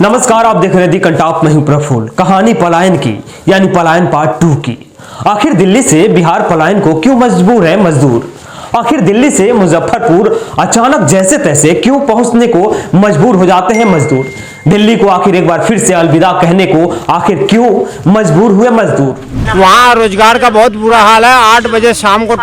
नमस्कार, आप देख रहे हैं दी कंटाप में हूं प्रफुल्ल। कहानी पलायन की, यानी पलायन पार्ट 2 की। आखिर दिल्ली से बिहार पलायन को क्यों मजबूर है मजदूर? आखिर दिल्ली से मुजफ्फरपुर अचानक जैसे तैसे क्यों पहुंचने को मजबूर हो जाते हैं मजदूर? दिल्ली को आखिर एक बार फिर से अलविदा कहने को आखिर क्यों मजबूर हुए मजदूर? वहाँ रोजगार का बहुत बुरा हाल है। 8 बजे शाम को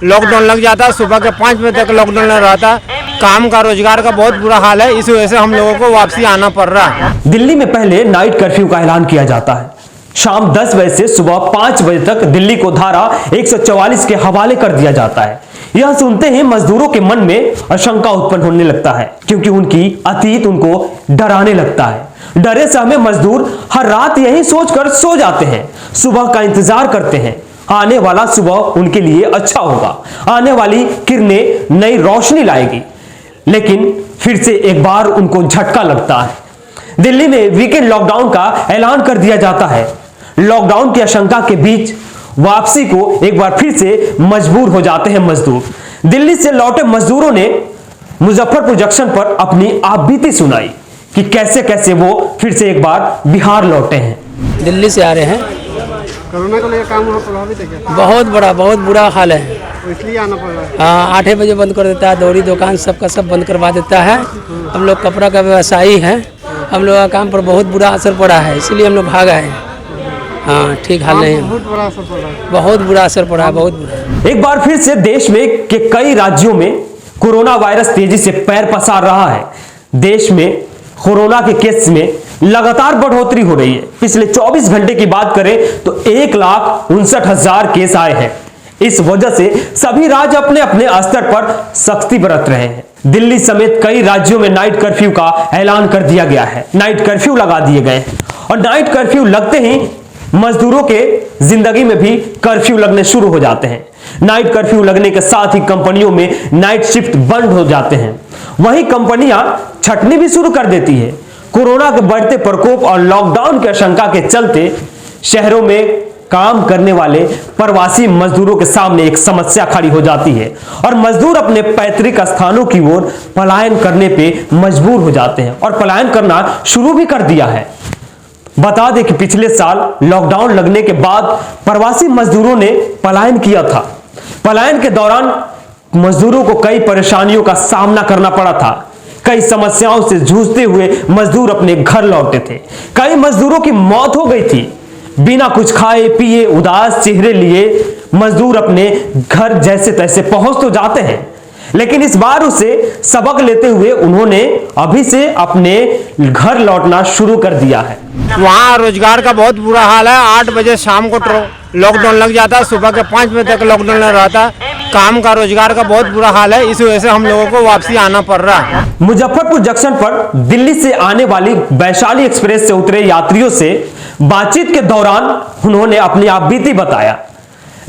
लॉकडाउन लग जाता है, सुबह के 5 बजे तक लॉकडाउन रहता है। काम का रोजगार का बहुत बुरा हाल है, इस वजह से हम लोगों को वापसी आना पड़ रहा है। दिल्ली में पहले नाइट कर्फ्यू का ऐलान किया जाता है। शाम 10 बजे से सुबह 5 बजे तक दिल्ली को धारा 144 के हवाले कर दिया जाता है। यह सुनते ही मजदूरों के मन में आशंका उत्पन्न होने लगता है, क्योंकि उनकी अतीत उनको डराने लगता है। डरे सहमे मजदूर हर रात यही सोचकर सो जाते हैं, सुबह का इंतजार करते हैं। आने वाला सुबह उनके लिए अच्छा होगा, आने वाली किरणें नई रोशनी लाएगी। लेकिन फिर से एक बार उनको झटका लगता है। दिल्ली में वीकेंड लॉकडाउन का ऐलान कर दिया जाता है। लॉकडाउन की आशंका के बीच वापसी को एक बार फिर से मजबूर हो जाते हैं मजदूर। दिल्ली से लौटे मजदूरों ने मुजफ्फरपुर जंक्शन पर अपनी आपबीती सुनाई कि कैसे कैसे वो फिर से एक बार बिहार लौटे हैं। दिल्ली से आ रहे हैं। कोरोना को लेकर काम वहाँ प्रभावित है क्या? बहुत बुरा हाल है। तो इसलिए आना पड़ रहा है। हाँ, 8 बजे बंद कर देता है, दौरी दुकान सबका सब बंद करवा देता है। हम लोग कपड़ा का व्यवसायी है, हम लोग का काम पर बहुत बुरा असर पड़ा है, इसलिए हम लोग भाग आए हैं। हाँ, ठीक हाल नहीं है, बहुत बुरा असर पड़ रहा है। बहुत बुरा असर पड़ा है, बहुत बुरा। एक बार फिर से देश में के कई राज्यों में कोरोना वायरस तेजी से पैर पसार रहा है। देश में कोरोना के केस में लगातार बढ़ोतरी हो रही है। पिछले 24 घंटे की बात करें तो 1,59,000 केस आए हैं। इस वजह से सभी राज्य अपने अपने स्तर पर सख्ती बरत रहे हैं। दिल्ली समेत कई राज्यों में नाइट कर्फ्यू का ऐलान कर दिया गया है। नाइट कर्फ्यू लगा दिए गए हैं और नाइट कर्फ्यू लगते ही मजदूरों के जिंदगी में भी कर्फ्यू लगने शुरू हो जाते हैं। नाइट कर्फ्यू लगने के साथ ही कंपनियों में नाइट शिफ्ट बंद हो जाते हैं। वहीं कंपनियां छटनी भी शुरू कर देती है। कोरोना के बढ़ते प्रकोप और लॉकडाउन की आशंका के चलते शहरों में काम करने वाले प्रवासी मजदूरों के सामने एक समस्या खड़ी हो जाती है और मजदूर अपने पैतृक स्थानों की ओर पलायन करने पे मजबूर हो जाते हैं और पलायन करना शुरू भी कर दिया है। बता दें कि पिछले साल लॉकडाउन लगने के बाद प्रवासी मजदूरों ने पलायन किया था। पलायन के दौरान मजदूरों को कई परेशानियों का सामना करना पड़ा था। कई समस्याओं से जूझते हुए मजदूर अपने घर लौटे थे। कई मजदूरों की मौत हो गई थी। बिना कुछ खाए पिए उदास चेहरे लिए मजदूर अपने घर जैसे तैसे पहुंच तो जाते हैं, लेकिन इस बार उसे सबक लेते हुए उन्होंने अभी से अपने घर लौटना शुरू कर दिया है। वहाँ रोजगार का बहुत बुरा हाल है। 8 बजे शाम को लॉकडाउन लग जाता है, सुबह के 5 बजे तक लॉकडाउन रहता है। काम का रोजगार का बहुत बुरा हाल है, इस वजह से हम लोगों को वापसी आना पड़ रहा है। मुजफ्फरपुर जंक्शन पर दिल्ली से आने वाली वैशाली एक्सप्रेस से उतरे यात्रियों से बातचीत के दौरान उन्होंने अपनी आपबीती बताया।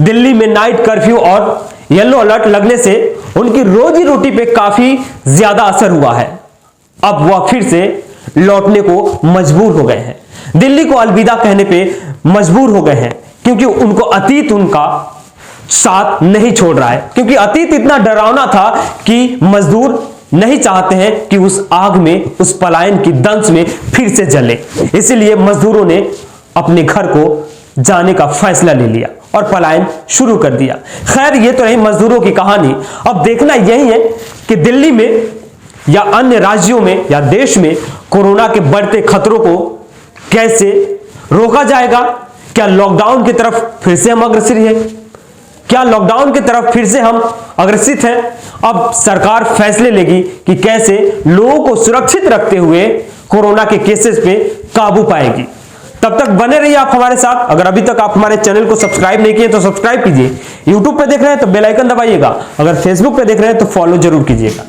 दिल्ली में नाइट कर्फ्यू और येलो अलर्ट लगने से उनकी रोजी रोटी पे काफी ज्यादा असर हुआ है। अब वह फिर से लौटने को मजबूर हो गए हैं। दिल्ली को अलविदा कहने पे मजबूर हो गए हैं, क्योंकि उनको अतीत उनका साथ नहीं छोड़ रहा है। क्योंकि अतीत इतना डरावना था कि मजदूर नहीं चाहते हैं कि उस आग में, उस पलायन की दंश में फिर से जले। इसलिए मजदूरों ने अपने घर को जाने का फैसला ले लिया और पलायन शुरू कर दिया। खैर, ये तो रही मजदूरों की कहानी। अब देखना यही है कि दिल्ली में या अन्य राज्यों में या देश में कोरोना के बढ़ते खतरों को कैसे रोका जाएगा। क्या लॉकडाउन की तरफ फिर से हम अग्रसर हैं? क्या लॉकडाउन की तरफ फिर से हम अग्रसित हैं? अब सरकार फैसले लेगी कि कैसे लोगों को सुरक्षित रखते हुए कोरोना के केसेस पे काबू पाएगी। तब तक बने रहिए आप हमारे साथ। अगर अभी तक आप हमारे चैनल को सब्सक्राइब नहीं किए तो सब्सक्राइब कीजिए। यूट्यूब पे देख रहे हैं तो बेल आइकन दबाइएगा। अगर फेसबुक पे देख रहे हैं तो फॉलो जरूर कीजिएगा।